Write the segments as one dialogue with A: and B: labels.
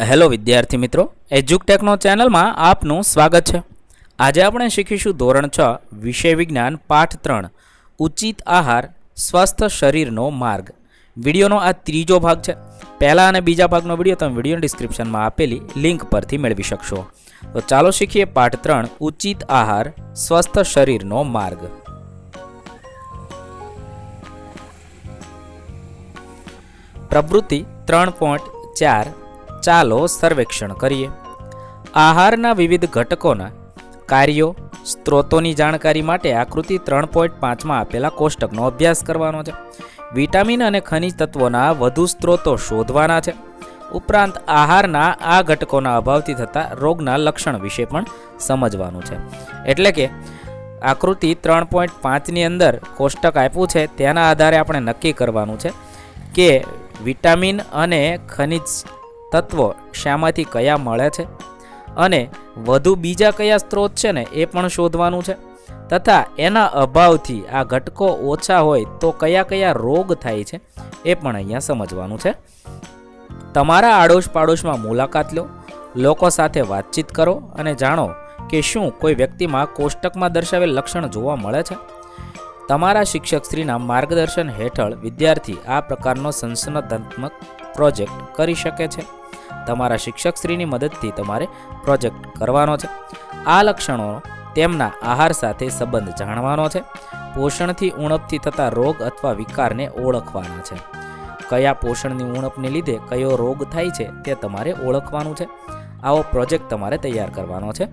A: Hello વિદ્યાર્થી મિત્રો, એજ્યુકટેકનો ચેનલમાં આપનું સ્વાગત છે। આજે આપણે શીખીશું ધોરણ 6 વિષય વિજ્ઞાન પાઠ 3 ઉચિત આહાર સ્વસ્થ શરીરનો માર્ગ। વિડીયોનો આ ત્રીજો ભાગ છે। પહેલા અને બીજા ભાગનો વિડીયો તમે વિડીયો ડિસ્ક્રિપ્શનમાં આપેલી લિંક પરથી મેળવી શકશો। તો ચાલો શીખીએ પાઠ 3 ઉચિત આહાર સ્વસ્થ શરીરનો માર્ગ। પ્રવૃત્તિ 3.4 ચાલો સર્વેક્ષણ કરીએ। આહારના વિવિધ ઘટકોના કાર્યો સ્ત્રોતોની જાણકારી માટે આકૃતિ 3.5માં આપેલા કોષ્ટકનો અભ્યાસ કરવાનો છે। વિટામિન અને ખનિજ તત્વોના વધુ સ્ત્રોતો શોધવાના છે। ઉપરાંત આહારના આ ઘટકોના અભાવથી થતા રોગના લક્ષણ વિશે પણ સમજવાનું છે। એટલે કે આકૃતિ 3.5ની અંદર કોષ્ટક આપ્યું છે તેના આધારે આપણે નક્કી કરવાનું છે કે વિટામિન અને ખનિજ તત્વો શામાંથી કયા મળે છે અને વધુ બીજા કયા સ્ત્રોત છે ને એ પણ શોધવાનું છે, તથા એના અભાવથી આ ઘટકો ઓછા હોય તો કયા કયા રોગ થાય છે એ પણ અહીંયા સમજવાનું છે। તમારા આડોશ પાડોશમાં મુલાકાત લો, લોકો સાથે વાતચીત કરો અને જાણો કે શું કોઈ વ્યક્તિમાં કોષ્ટકમાં દર્શાવેલ લક્ષણ જોવા મળે છે। તમારા શિક્ષકશ્રીના માર્ગદર્શન હેઠળ વિદ્યાર્થી આ પ્રકારનો સંશોધનાત્મક પ્રોજેક્ટ કરી શકે છે। તમારા શિક્ષકશ્રીની મદદથી તમારે પ્રોજેક્ટ કરવાનો છે। આ લક્ષણો તેમના આહાર સાથે સંબંધ જાણવાનો છે। પોષણથી ઉણપથી થતા રોગ અથવા વિકારને ઓળખવાના છે। કયા પોષણની ઉણપને લીધે કયો રોગ થાય છે તે તમારે ઓળખવાનું છે। આવો પ્રોજેક્ટ તમારે તૈયાર કરવાનો છે।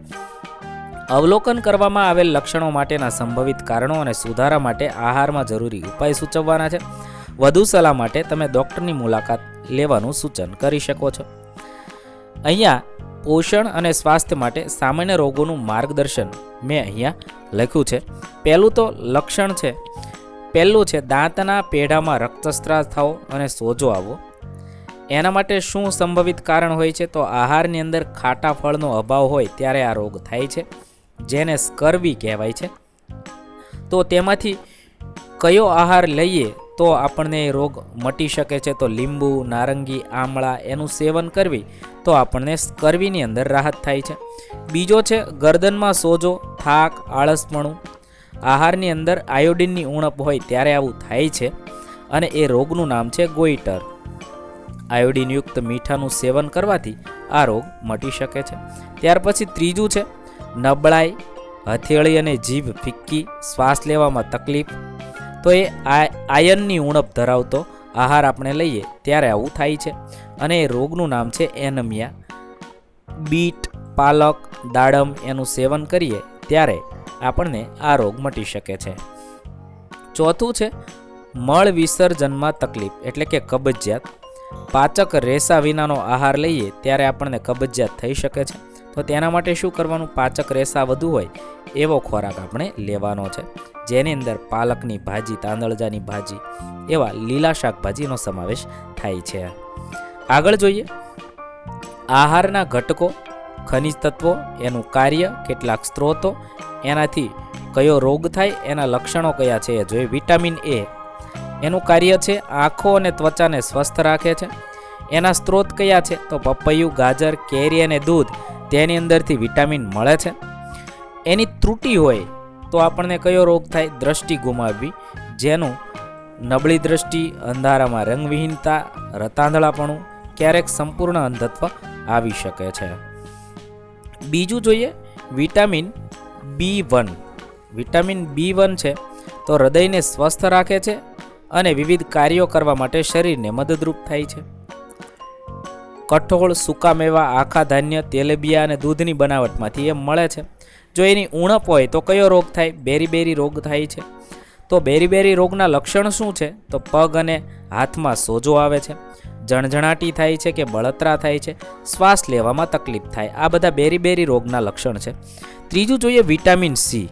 A: અવલોકન કરવામાં આવેલ લક્ષણો માટેના સંભવિત કારણો અને સુધારા માટે આહારમાં જરૂરી ઉપાય સૂચવવાના છે। વધુ સલાહ માટે તમે ડૉક્ટરની મુલાકાત લેવાનું સૂચન કરી શકો છો। અહીંયા પોષણ અને સ્વાસ્થ્ય માટે સામાન્ય રોગોનું માર્ગદર્શન મેં અહીંયા લખ્યું છે। પહેલું તો લક્ષણ છે, પહેલું છે દાંતના પેઢામાં રક્તસ્રાવ થવો અને સોજો આવવો। એના માટે શું સંભવિત કારણ હોય છે? તો આહારની અંદર ખાટા ફળનો અભાવ હોય ત્યારે આ રોગ થાય છે, જેને સ્કર્વી કહેવાય છે। તો તેમાંથી કયો આહાર લઈએ તો આપણને રોગ મટી શકે છે? તો લીંબુ, નારંગી, આમળા એનું સેવન કરવી તો આપણને સ્કર્વીની અંદર રાહત થાય છે। બીજો છે ગરદનમાં સોજો, થાક, આળસપણું। આહારની અંદર આયોડિનની ઉણપ હોય ત્યારે આવું થાય છે અને એ રોગનું નામ છે ગોઈટર। આયોડિનયુક્ત મીઠાનું સેવન કરવાથી આ રોગ મટી શકે છે। ત્યાર પછી ત્રીજું છે નબળાઈ, હથેળી અને જીભ ફિક્કી, શ્વાસ લેવામાં તકલીફ। તો એ આયર્નની ઉણપ ધરાવતો આહાર આપણે લઈએ ત્યારે આવું થાય છે અને એ રોગનું નામ છે એનેમિયા। બીટ, પાલક, દાડમ એનું સેવન કરીએ ત્યારે આપણને આ રોગ મટી શકે છે। ચોથું છે મળ વિસર્જનમાં તકલીફ એટલે કે કબજિયાત। પાચક રેસા વિનાનો આહાર લઈએ ત્યારે આપણને કબજિયાત થઈ શકે છે। તો તેના માટે શું કરવાનું? પાચક રેસા વધુ હોય એવો ખોરાક આપણે લેવાનો છે, જેની અંદર પાલકની ભાજી, તાંદળજાની ભાજી એવા લીલા શાકભાજીનો સમાવેશ થાય છે। આગળ જોઈએ આહારના ઘટકો, ખનિજ તત્વો, એનું કાર્ય, કેટલાક સ્ત્રોતો, એનાથી કયો રોગ થાય, એના લક્ષણો કયા છે એ જોઈએ। વિટામિન એ એનું કાર્ય છે આંખો અને ત્વચાને સ્વસ્થ રાખે છે। એના સ્ત્રોત કયા છે? તો પપૈયું, ગાજર, કેરી અને દૂધ, તેની અંદરથી વિટામિન મળે છે। એની ત્રુટિ હોય તો આપણને કયો રોગ થાય? દ્રષ્ટિ ગુમાવવી, જેનું નબળી દ્રષ્ટિ, અંધારામાં રંગવિહીનતા, રતાંધળાપણું, ક્યારેક સંપૂર્ણ અંધત્વ આવી શકે છે। બીજું જોઈએ વિટામિન B1। વિટામિન B1 છે તો હૃદયને સ્વસ્થ રાખે છે અને વિવિધ કાર્યો કરવા માટે શરીરને મદદરૂપ થાય છે। કઠોળ, સૂકા મેવા, આખા ધાન્ય, તેલીબિયા અને દૂધની બનાવટમાંથી એ મળે છે। જો એની ઉણપ હોય તો કયો રોગ થાય? બેરી રોગ થાય છે। તો બેરી રોગના લક્ષણ શું છે? તો પગ અને હાથમાં સોજો આવે છે, જણજણાટી થાય છે કે બળતરા થાય છે, શ્વાસ લેવામાં તકલીફ થાય। આ બધા બેરી રોગના લક્ષણ છે। ત્રીજું જોઈએ વિટામિન સી।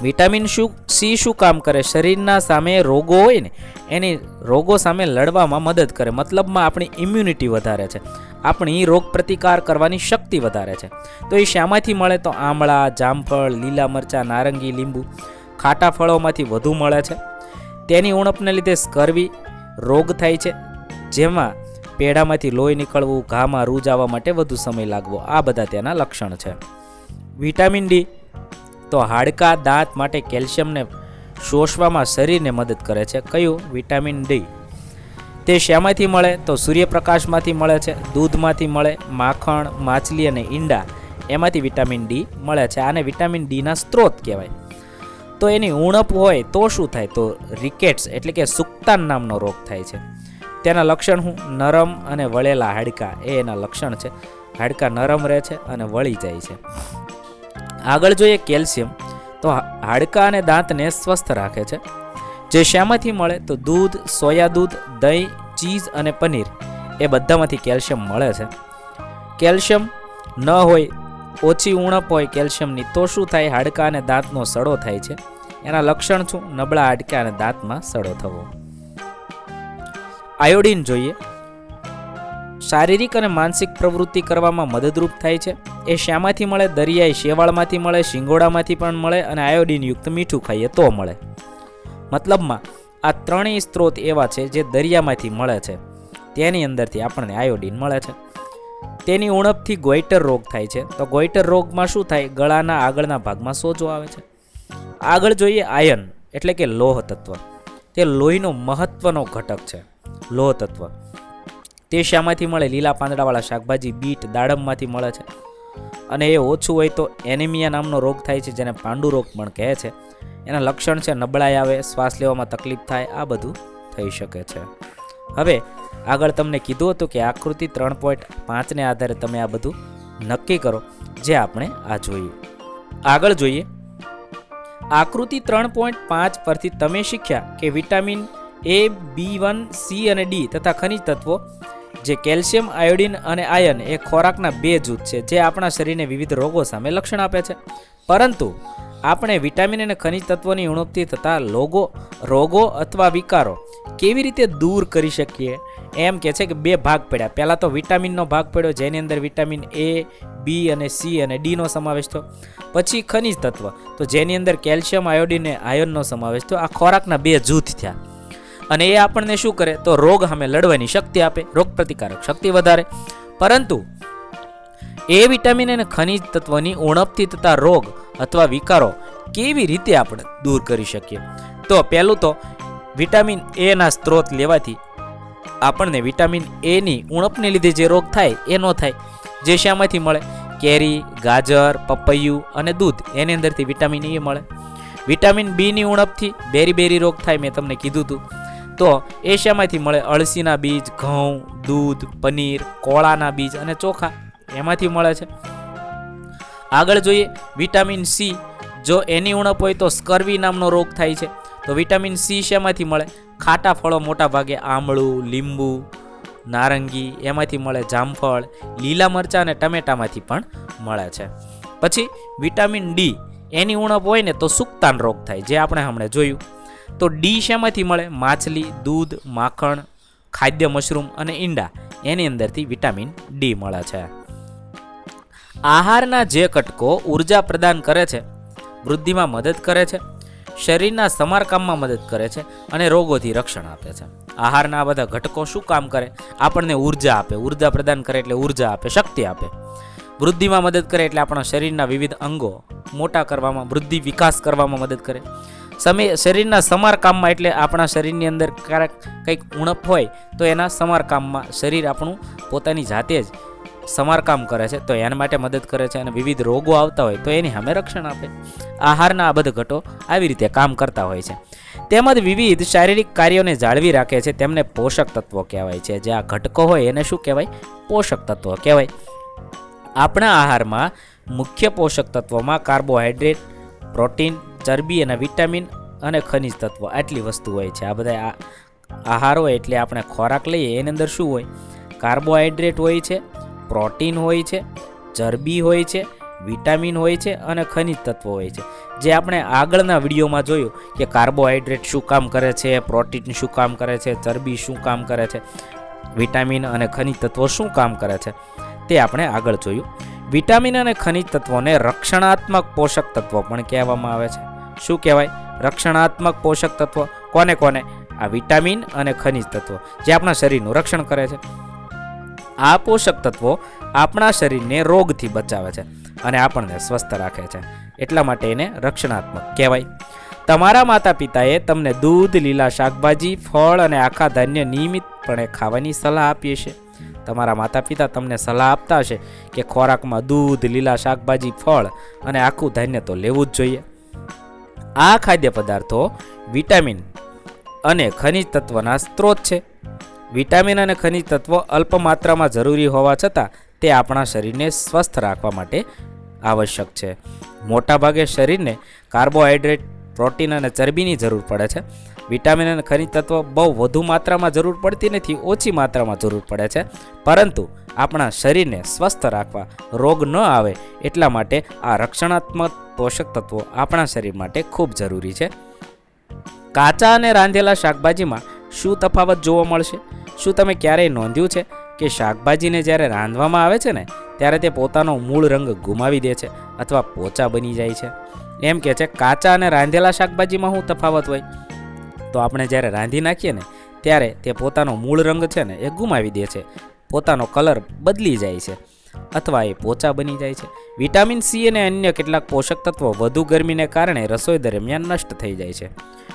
A: વિટામિન સી શું કામ કરે? શરીરના સામે રોગો હોય ને એની રોગો સામે લડવામાં મદદ કરે, મતલબમાં આપણી ઇમ્યુનિટી વધારે છે, આપણી રોગ પ્રતિકાર કરવાની શક્તિ વધારે છે। તો એ શામાંથી મળે? તો આમળા, જામફળ, લીલા મરચાં, નારંગી, લીંબુ, ખાટા ફળોમાંથી વધુ મળે છે। તેની ઉણપને લીધે સ્કર્વી રોગ થાય છે, જેમાં પેઢામાંથી લોહી નીકળવું, ઘામાં રૂજ આવવા માટે વધુ સમય લાગવો, આ બધા તેના લક્ષણ છે. વિટામિન ડી તો હાડકા, દાંત માટે કેલ્શિયમને શોષવામાં શરીરને મદદ કરે છે. કયું? Vitamin D. તે શામાંથી મળે? તો સૂર્યપ્રકાશમાંથી મળે છે, દૂધમાંથી મળે, માખણ, માછલી અને ઈંડા એમાંથી વિટામિન ડી મળે છે. આને વિટામિન ડીના સ્ત્રોત કહેવાય. તો એની ઉણપ હોય તો શું થાય? તો રિકેટ્સ એટલે કે સુક્તાન નામનો રોગ થાય છે. તેના લક્ષણ શું? નરમ અને વળેલા હાડકાં એ એના લક્ષણ છે. હાડકાં નરમ રહે છે અને વળી જાય છે. આગળ જોઈએ કેલ્શિયમ, તો હાડકાં અને દાંતને સ્વસ્થ રાખે છે. જે શામાંથી મળે? તો દૂધ, સોયા દૂધ, દહીં, ચીઝ અને પનીર એ બધામાંથી કેલ્શિયમ મળે છે. કેલ્શિયમ ન હોય, ઓછી ઉણપ હોય કેલ્શિયમની તો શું થાય? હાડકાં અને દાંતનો સડો થાય છે. એના લક્ષણ શું? નબળા હાડકાં અને દાંતમાં સડો થવો. આયોડિન જોઈએ, શારીરિક અને માનસિક પ્રવૃત્તિ કરવામાં મદદરૂપ થાય છે. એ શામાંથી મળે? દરિયાઈ શેવાળમાંથી મળે, શિંગોડામાંથી પણ મળે અને આયોડિન યુક્ત મીઠું ખાઈએ તો મળે. મતલબમાં આ ત્રણેય સ્ત્રોત એવા છે જે દરિયામાંથી મળે છે, તેની અંદરથી આપણને આયોડિન મળે છે. તેની ઉણપથી ગોઈટર રોગ થાય છે. તો ગોઈટર રોગમાં શું થાય? ગળાના આગળના ભાગમાં સોજો આવે છે. આગળ જોઈએ આયર્ન એટલે કે લોહ તત્વ. તે લોહીનો મહત્વનો ઘટક છે. લોહ તત્વ તે શામાંથી મળે? લીલા પાંદડાવાળા શાકભાજી, બીટ, દાડમમાંથી મળે છે. અને એ ઓછું હોય તો એનિમિયા નામનો રોગ થાય છે, જેને પાંડુ રોગ પણ કહે છે. એના લક્ષણ છે નબળાઈ આવે, શ્વાસ લેવામાં તકલીફ થાય, આ બધું થઈ શકે છે. હવે આગળ તમને કીધું હતું કે આકૃતિ 3.5ને આધારે તમે આ બધું નક્કી કરો, જે આપણે આ જોયું. આગળ જોઈએ આકૃતિ 3.5 પરથી તમે શીખ્યા કે વિટામિન એ, B1, C અને ડી તથા ખનિજ તત્વો જે કેલ્શિયમ, આયોડિન અને આયર્ન એ ખોરાકના બે જૂથ છે જે આપણા શરીરને વિવિધ રોગો સામે લક્ષણ આપે છે. પરંતુ આપણે વિટામિન અને ખનિજ તત્વોની ઉણપથી થતા રોગો અથવા વિકારો કેવી રીતે દૂર કરી શકીએ એમ કે છે કે બે ભાગ પડ્યા. પહેલાં તો વિટામિનનો ભાગ પડ્યો જેની અંદર વિટામિન એ, બી અને સી અને ડીનો સમાવેશ થયો. પછી ખનિજ તત્વ તો જેની અંદર કેલ્શિયમ, આયોડિન અને આયર્નનો સમાવેશ થયો. આ ખોરાકના બે જૂથ થયા અને એ આપણને શું કરે? તો રોગ સામે લડવાની શક્તિ આપે, રોગ પ્રતિકારક શક્તિ વધારે. પરંતુ એ વિટામિન અને ખનિજ તત્વની ઉણપથી થતા રોગ અથવા વિકારો કેવી રીતે આપણે દૂર કરી શકીએ? તો પહેલું તો વિટામિન એના સ્ત્રોત લેવાથી આપણને વિટામિન એની ઉણપને લીધે જે રોગ થાય એ ન થાય. જે શામાંથી મળે? કેરી, ગાજર, પપૈયું અને દૂધ એની અંદરથી વિટામિન એ મળે. વિટામિન બીની ઉણપથી બેરી રોગ થાય, મેં તમને કીધું હતું. તો એ શામાંથી મળે? અળસીના બીજ, ઘઉં, દૂધ, પનીર, કોળાના બીજ અને ચોખા એમાંથી મળે છે. આગળ જોઈએ વિટામિન સી, જો એની ઉણપ હોય તો સ્કર્વી નામનો રોગ થાય છે. તો વિટામિન સી શામાંથી મળે? ખાટા ફળો મોટા ભાગે આંબળું, લીંબુ, નારંગી એમાંથી મળે. જામફળ, લીલા મરચાં અને ટમેટામાંથી પણ મળે છે. પછી વિટામિન ડી એની ઉણપ હોય ને તો સુક્તાન રોગ થાય, જે આપણે હમણાં જોયું. તો ડી શામાંથી મળે? માછલી, દૂધ, માખણ, ખાદ્ય મશરૂમ અને ઈંડા એની અંદરથી વિટામિન ડી મળે છે. આહારના જે ઘટકો ઉર્જા પ્રદાન કરે છે, વૃદ્ધિમાં મદદ કરે છે, શરીરના સમારકામમાં મદદ કરે છે અને રોગોથી રક્ષણ આપે છે. આહારના આ બધા ઘટકો શું કામ કરે? આપણને ઉર્જા આપે. ઉર્જા પ્રદાન કરે એટલે ઉર્જા આપે, શક્તિ આપે. વૃદ્ધિમાં મદદ કરે એટલે આપણા શરીરના વિવિધ અંગો મોટા કરવામાં, વૃદ્ધિ વિકાસ કરવામાં મદદ કરે. શરીરના સમારકામમાં એટલે આપણા શરીરની અંદર કંઈક ઉણપ હોય તો એના સમારકામમાં શરીર આપણું પોતાની જાતે જ સમારકામ કરે છે, તો એના માટે મદદ કરે છે. અને વિવિધ રોગો આવતા હોય તો એની સામે રક્ષણ આપે. આહારના આ બધા ઘટકો આવી રીતે કામ કરતા હોય છે. તેમજ વિવિધ શારીરિક કાર્યોને જાળવી રાખે છે, તેમને પોષક તત્વો કહેવાય છે. જે આ ઘટકો હોય એને શું કહેવાય? પોષક તત્વો કહેવાય. આપણા આહારમાં મુખ્ય પોષક તત્વોમાં કાર્બોહાઈડ્રેટ, પ્રોટીન, ચરબી અને વિટામિન અને ખનિજ તત્વો આટલી વસ્તુ હોય છે. આ બધા આહાર હોય એટલે આપણે ખોરાક લઈએ એની અંદર શું હોય? કાર્બોહાઈડ્રેટ હોય છે, પ્રોટીન હોય છે, ચરબી હોય છે, વિટામિન હોય છે અને ખનિજ તત્વો હોય છે. જે આપણે આગળના વિડીયોમાં જોયું કે કાર્બોહાઈડ્રેટ શું કામ કરે છે, પ્રોટીન શું કામ કરે છે, ચરબી શું કામ કરે છે, વિટામિન અને ખનિજ તત્વો શું કામ કરે છે, તે આપણે આગળ જોયું. વિટામિન અને ખનિજ તત્વોને રક્ષણાત્મક પોષક તત્વો પણ કહેવામાં આવે છે. શું કહેવાય? રક્ષણાત્મક પોષક તત્વો. કોને? આ વિટામિન અને ખનિજ તત્વો જે આપણા શરીરનું રક્ષણ કરે છે. આ પોષક તત્વો આપણા શરીરને રોગથી બચાવે છે અને આપણને સ્વસ્થ રાખે છે. એટલા માટે એને રક્ષણાત્મક કહેવાય. તમારા માતા પિતાએ તમને દૂધ, લીલા શાકભાજી, ફળ અને આખા ધાન્ય નિયમિતપણે ખાવાની સલાહ આપી હશે. તમારા માતા પિતા તમને સલાહ આપતા હશે કે ખોરાકમાં દૂધ, લીલા શાકભાજી, ફળ અને આખું ધાન્ય તો લેવું જ જોઈએ. આ ખાદ્ય પદાર્થો વિટામિન અને ખનિજ તત્વના સ્ત્રોત છે. વિટામિન અને ખનિજ તત્વો અલ્પ માત્રામાં જરૂરી હોવા છતાં તે આપણા શરીરને સ્વસ્થ રાખવા માટે આવશ્યક છે. મોટાભાગે શરીરને કાર્બોહાઈડ્રેટ, પ્રોટીન અને ચરબીની જરૂર પડે છે. વિટામિન અને ખનિજ તત્વો બહુ વધુ માત્રામાં જરૂર પડતી નથી, ઓછી માત્રામાં જરૂર પડે છે. પરંતુ આપણા શરીરને સ્વસ્થ રાખવા, રોગ ન આવે એટલા માટે આ રક્ષણાત્મક પોષક તત્વો આપણા શરીર માટે ખૂબ જરૂરી છે. કાચા અને રાંધેલા શાકભાજીમાં શું તફાવત જોવા મળશે? શું તમે ક્યારેય નોંધ્યું છે કે શાકભાજીને જ્યારે રાંધવામાં આવે છે ને ત્યારે તે પોતાનો મૂળ રંગ ગુમાવી દે છે અથવા પોચા બની જાય છે? એમ કે છે કાચા અને રાંધેલા શાકભાજીમાં શું તફાવત હોય? તો આપણે જ્યારે રાંધી નાખીએ ને ત્યારે તે પોતાનો મૂળ રંગ છે ને એ ગુમાવી દે છે, પોતાનો કલર બદલી જાય છે અથવા એ પોચા બની જાય છે. વિટામિન સી અને અન્ય કેટલાક પોષક તત્વો વધુ ગરમીને કારણે રસોઈ દરમિયાન નષ્ટ થઈ જાય છે.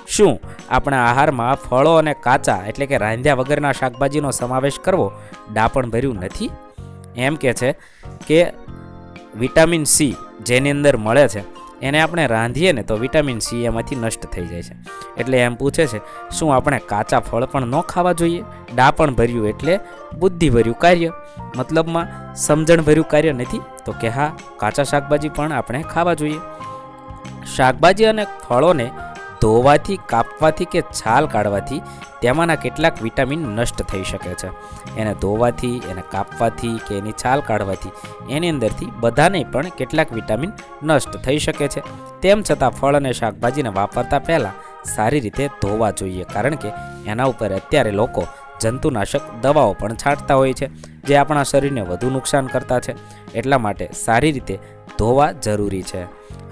A: શું આપણા આહારમાં ફળો અને કાચા એટલે કે રાંધ્યા વગરના શાકભાજીનો સમાવેશ કરવો ડાપણ ભર્યું નથી? એમ કે છે કે વિટામિન સી જેની અંદર મળે છે એને આપણે રાંધીએ ને તો વિટામિન સી એમાંથી નષ્ટ થઈ જાય છે. એટલે એમ પૂછે છે શું આપણે કાચા ફળ પણ ન ખાવા જોઈએ? ડાપણ ભર્યું એટલે બુદ્ધિ ભર્યું કાર્ય, મતલબમાં સમજણ ભર્યું કાર્ય નથી. તો કે હા, કાચા શાકભાજી પણ આપણે ખાવા જોઈએ. શાકભાજી અને ફળોને ધોવાથી, કાપવાથી કે છાલ કાઢવાથી તેમાંના કેટલાક વિટામિન નષ્ટ થઈ શકે છે. એને ધોવાથી, એને કાપવાથી કે એની છાલ કાઢવાથી એની અંદરથી બધાને પણ કેટલાક વિટામિન નષ્ટ થઈ શકે છે. તેમ છતાં ફળ અને શાકભાજીને વાપરતા પહેલાં સારી રીતે ધોવા જોઈએ, કારણ કે એના ઉપર અત્યારે લોકો જંતુનાશક દવાઓ પણ છાંટતા હોય છે જે આપણા શરીરને વધુ નુકસાન કરતા છે. એટલા માટે સારી રીતે ધોવા જરૂરી છે.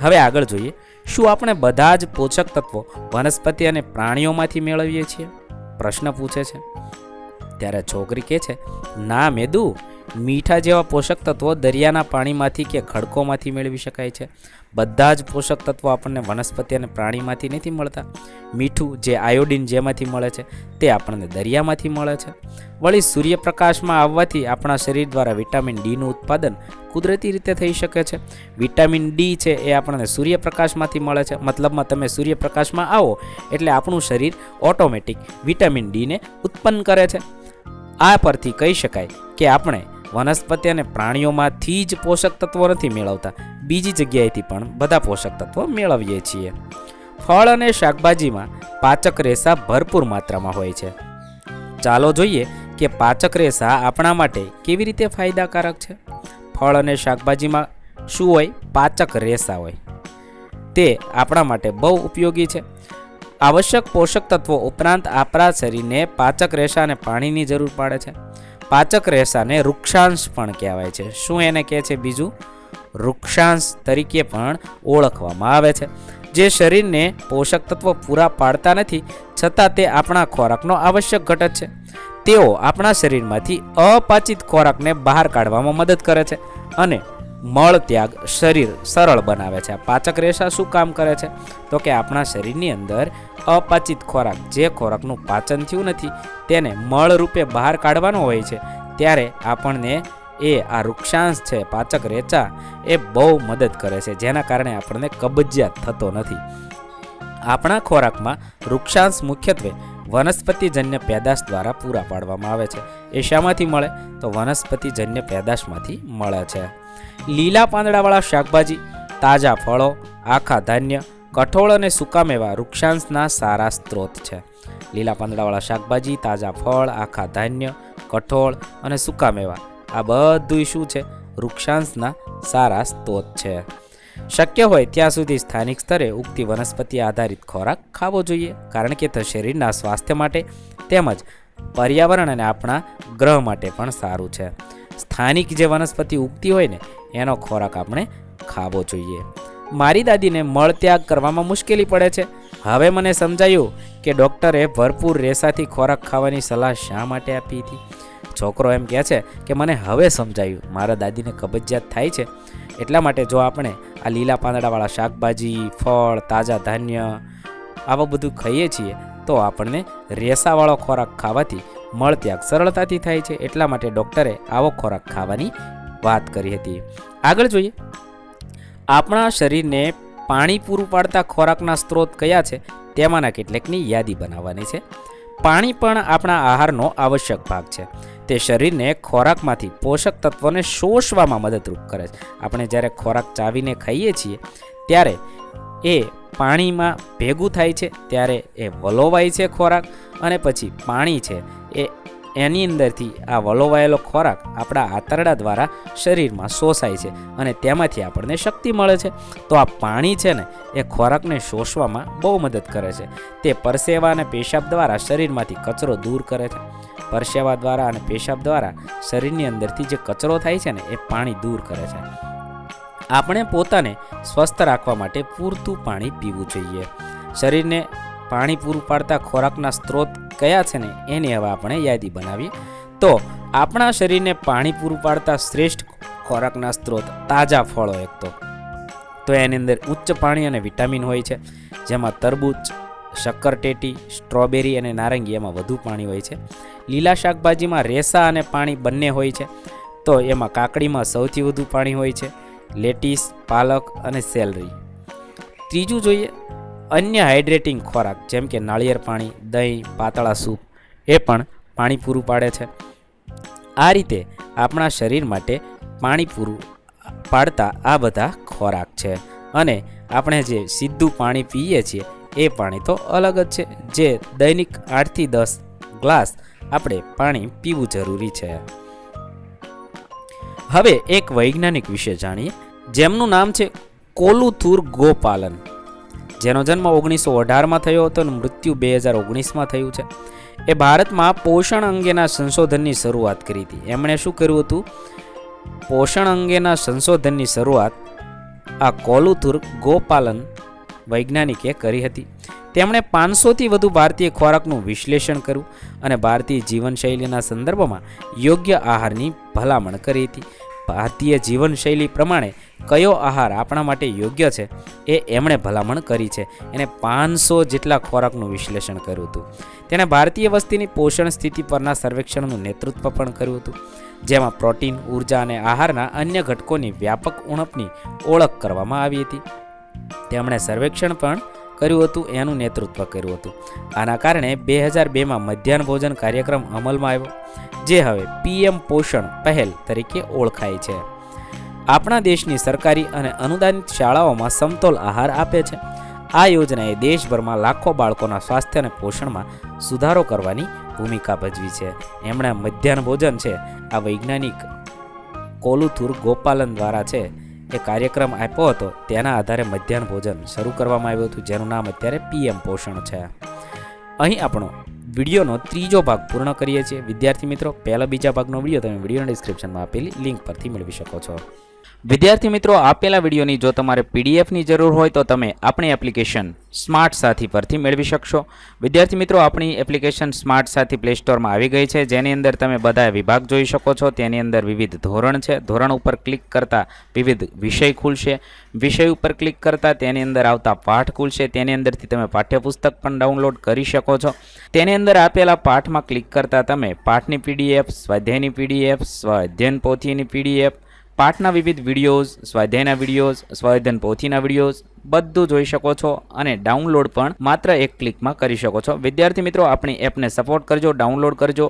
A: હવે આગળ જોઈએ, શું આપણે બધા જ પોષક તત્વો વનસ્પતિ અને પ્રાણીઓમાંથી મેળવીએ છીએ? પ્રશ્ન પૂછે છે. ત્યારે છોકરી કહે છે ના મેદુ, મીઠા જેવા પોષક તત્વો દરિયાના પાણીમાંથી કે ખડકોમાંથી મેળવી શકાય છે. બધા જ પોષક તત્વો આપણને વનસ્પતિ અને પ્રાણીમાંથી નથી મળતા. મીઠું જે આયોડિન જેમાંથી મળે છે તે આપણને દરિયામાંથી મળે છે. વળી સૂર્યપ્રકાશમાં આવવાથી આપણા શરીર દ્વારા વિટામિન ડીનું ઉત્પાદન કુદરતી રીતે થઈ શકે છે. વિટામિન ડી છે એ આપણને સૂર્યપ્રકાશમાંથી મળે છે. મતલબમાં તમે સૂર્યપ્રકાશમાં આવો એટલે આપણું શરીર ઓટોમેટિક વિટામિન ડીને ઉત્પન્ન કરે છે. આ પરથી કહી શકાય કે આપણે વનસ્પતિ અને પ્રાણીઓમાંથી જ પોષક તત્વો નથી મેળવતા, બીજી જગ્યાએથી પણ બધા પોષક તત્વો મેળવીએ છીએ. ફળ અને શાકભાજીમાં પાચક રેસા ભરપૂર માત્રામાં હોય છે. ચાલો જોઈએ કે પાચક રેસા આપણા માટે કેવી રીતે ફાયદાકારક છે. ફળ અને શાકભાજીમાં શું હોય? પાચક રેસા હોય. તે આપણા માટે બહુ ઉપયોગી છે. આવશ્યક પોષક તત્વો ઉપરાંત આપણા શરીરને પાચક રેસા અને પાણીની જરૂર પડે છે. પાચક રેસાને વૃક્ષાંશ પણ કહેવાય છે. શું એને કહે છે? બીજું વૃક્ષાંશ તરીકે પણ ઓળખવામાં આવે છે. જે શરીરને પોષક તત્વો પૂરા પાડતા નથી છતાં તે આપણા ખોરાકનો આવશ્યક ઘટક છે. તેઓ આપણા શરીરમાંથી અપાચિત ખોરાકને બહાર કાઢવામાં મદદ કરે છે અને મળ ત્યાગ શરીર સરળ બનાવે છે. પાચક રેસા શું કામ કરે છે? તો કે આપણા શરીરની અંદર અપાચિત ખોરાક, જે ખોરાકનું પાચન થયું નથી તેને મળ રૂપે બહાર કાઢવાનો હોય છે, ત્યારે આપણને આ વૃક્ષાંશ છે, પાચક રેસા એ બહુ મદદ કરે છે, જેના કારણે આપણને કબજિયાત થતો નથી. આપણા ખોરાકમાં વૃક્ષાંશ મુખ્યત્વે વનસ્પતિજન્ય પેદાશ દ્વારા પૂરા પાડવામાં આવે છે. એ શામાંથી મળે? તો વનસ્પતિજન્ય પેદાશમાંથી મળે છે. લીલા પાંદડાવાળા શાકભાજી, તાજા ફળો, આખા ધાન્ય, કઠોળ અને સૂકા મેવા વૃક્ષાંશના સારા સ્ત્રોત છે. લીલા પાંદડાવાળા શાકભાજી, તાજા ફળ, આખા ધાન્ય, કઠોળ અને સૂકા મેવા આ બધું શું છે? વૃક્ષાંશના સારા સ્ત્રોત છે. શક્ય હોય ત્યાં સુધી સ્થાનિક સ્તરે ઉગતી વનસ્પતિ આધારિત ખોરાક ખાવો જોઈએ, કારણ કે તે શરીરના સ્વાસ્થ્ય માટે તેમજ પર્યાવરણ અને આપણા ગ્રહ માટે પણ સારું છે. સ્થાનિક જે વનસ્પતિ ઉગતી હોય ને એનો ખોરાક આપણે ખાવો જોઈએ. મારી દાદીને મળત્યાગ કરવામાં મુશ્કેલી પડે છે. હવે મને સમજાયું કે ડૉક્ટરે ભરપૂર રેસાથી ખોરાક ખાવાની સલાહ શા માટે આપી હતી. છોકરો એમ કહે છે કે મને હવે સમજાયું, મારા દાદીને કબજિયાત થાય છે, એટલા માટે જો આપણે આ લીલા પાંદડાવાળા શાકભાજી, ફળ, તાજા ધાન્ય આવું બધું ખાઈએ છીએ તો આપણને રેસાવાળો ખોરાક ખાવાથી મળત્યાગ સરળતાથી થાય છે. એટલા માટે ડૉક્ટરે આવો ખોરાક ખાવાની વાત કરી હતી. આગળ જોઈએ, આપણા શરીરને પાણી પૂરું પાડતા ખોરાકના સ્ત્રોત કયા છે તેમાંના કેટલાકની યાદી બનાવવાની છે. પાણી પણ આપણા આહારનો આવશ્યક ભાગ છે. તે શરીરને ખોરાકમાંથી પોષક તત્વોને શોષવામાં મદદરૂપ કરે છે. આપણે જ્યારે ખોરાક ચાવીને ખાઈએ છીએ ત્યારે એ પાણીમાં ભેગું થાય છે, ત્યારે એ વલોવાય છે ખોરાક, અને પછી પાણી છે એની અંદરથી આ વલોવાયેલો ખોરાક આપણા આંતરડા દ્વારા શરીરમાં શોષાય છે અને તેમાંથી આપણને શક્તિ મળે છે. તો આ પાણી છે ને એ ખોરાકને શોષવામાં બહુ મદદ કરે છે. તે પરસેવા અને પેશાબ દ્વારા શરીરમાંથી કચરો દૂર કરે છે. પરસેવા દ્વારા અને પેશાબ દ્વારા શરીરની અંદરથી જે કચરો થાય છે ને એ પાણી દૂર કરે છે. આપણે પોતાને સ્વસ્થ રાખવા માટે પૂરતું પાણી પીવું જોઈએ. શરીરને પાણી પૂરું પાડતા ખોરાકના સ્ત્રોત કયા છે ને એની હવે આપણે યાદી બનાવીએ. તો આપણા શરીરને પાણી પૂરું પાડતા શ્રેષ્ઠ ખોરાકના સ્ત્રોત તાજા ફળો એક તો એની અંદર ઉચ્ચ પાણી અને વિટામિન હોય છે, જેમાં તરબૂચ, શક્કરટેટી, સ્ટ્રોબેરી અને નારંગી એમાં વધુ પાણી હોય છે. લીલા શાકભાજીમાં રેસા અને પાણી બંને હોય છે, તો એમાં કાકડીમાં સૌથી વધુ પાણી હોય છે, લેટીસ, પાલક અને સેલરી. ત્રીજું જોઈએ, અન્ય હાઇડ્રેટિંગ ખોરાક જેમ કે નાળિયેર પાણી, દહીં, પાતળા સૂપ એ પણ પાણી પૂરું પાડે છે. આ રીતે આપણા શરીર માટે પાણી પૂરું પાડતા આ બધા ખોરાક છે. અને આપણે જે સીધું પાણી પીએ છીએ એ પાણી તો અલગ જ છે, જે દૈનિક 8 થી 10 ગ્લાસ આપણે પાણી પીવું જરૂરી છે. હવે એક વૈજ્ઞાનિક વિશે જાણીએ, જેમનું નામ છે કોલુથુર ગોપાલન, જેનો જન્મ 1918માં થયો હતો અને મૃત્યુ 2019માં થયું છે. એ ભારતમાં પોષણ અંગેના સંશોધનની શરૂઆત કરી હતી. એમણે શું કર્યું હતું? પોષણ અંગેના સંશોધનની શરૂઆત આ કોલુથુર ગોપાલન વૈજ્ઞાનિકે કરી હતી. તેમણે 500થી વધુ ભારતીય ખોરાકનું વિશ્લેષણ કર્યું અને ભારતીય જીવનશૈલીના સંદર્ભમાં યોગ્ય આહારની ભલામણ કરી હતી. ભારતીય જીવનશૈલી પ્રમાણે કયો આહાર આપણા માટે યોગ્ય છે એ એમણે ભલામણ કરી છે. એને 500 જેટલા ખોરાકનું વિશ્લેષણ કર્યું હતું. તેણે ભારતીય વસ્તીની પોષણ સ્થિતિ પરના સર્વેક્ષણનું નેતૃત્વ પણ કર્યું હતું, જેમાં પ્રોટીન, ઉર્જા અને આહારના અન્ય ઘટકોની વ્યાપક ઉણપની ઓળખ કરવામાં આવી હતી. તેમણે સર્વેક્ષણ પણ કર્યું હતું, એનું નેતૃત્વ કર્યું હતું. આના કારણે 2002માં મધ્યાહન ભોજન કાર્યક્રમ અમલમાં આવ્યો, જે હવે PM પોષણ પહેલ તરીકે ઓળખાય છે. આપણા દેશની સરકારી અને અનુદાનિત શાળાઓમાં સમતોલ આહાર આપે છે. આ યોજનાએ દેશભરમાં લાખો બાળકોના સ્વાસ્થ્ય અને પોષણમાં સુધારો કરવાની ભૂમિકા ભજવી છે. એમણે મધ્યાહન ભોજન છે આ વૈજ્ઞાનિક કોલુથુર ગોપાલન દ્વારા છે એ કાર્યક્રમ આપ્યો હતો, તેના આધારે મધ્યાહન ભોજન શરૂ કરવામાં આવ્યું હતું, જેનું નામ અત્યારે PM પોષણ છે. અહીં આપણો વિડીયોનો ત્રીજો ભાગ પૂર્ણ કરીએ છીએ. વિદ્યાર્થી મિત્રો, પહેલા બીજા ભાગનો વિડીયો તમે વિડીયોના ડિસ્ક્રિપ્શનમાં આપેલી લિંક પરથી મેળવી શકો છો. વિદ્યાર્થી મિત્રો, આપેલા વિડીયોની જો તમારે PDFની જરૂર હોય તો તમે આપણી એપ્લિકેશન સ્માર્ટ સાથી પરથી મેળવી શકશો. વિદ્યાર્થી મિત્રો, આપણી એપ્લિકેશન સ્માર્ટ સાથી પ્લે સ્ટોરમાં આવી ગઈ છે, જેની અંદર તમે બધા વિભાગ જોઈ શકો છો. તેની અંદર વિવિધ ધોરણ છે. ધોરણ ઉપર ક્લિક કરતાં વિવિધ વિષય ખુલશે. વિષય ઉપર ક્લિક કરતાં તેની અંદર આવતા પાઠ ખુલશે. તેની અંદરથી તમે પાઠ્યપુસ્તક પણ ડાઉનલોડ કરી શકો છો. તેની અંદર આપેલા પાઠમાં ક્લિક કરતાં તમે પાઠની PDF, સ્વાધ્યાયની PDF, સ્વાધ્યાયન પોથીની PDF, પાઠના વિવિધ વિડીયોઝ, સ્વાધ્યાયના વિડીયોઝ, સ્વાધ્યાયન પોથીના વિડીયોઝ બધું જોઈ શકો છો અને ડાઉનલોડ પણ માત્ર એક ક્લિકમાં કરી શકો છો. વિદ્યાર્થી મિત્રો, આપણી એપને સપોર્ટ કરજો, ડાઉનલોડ કરજો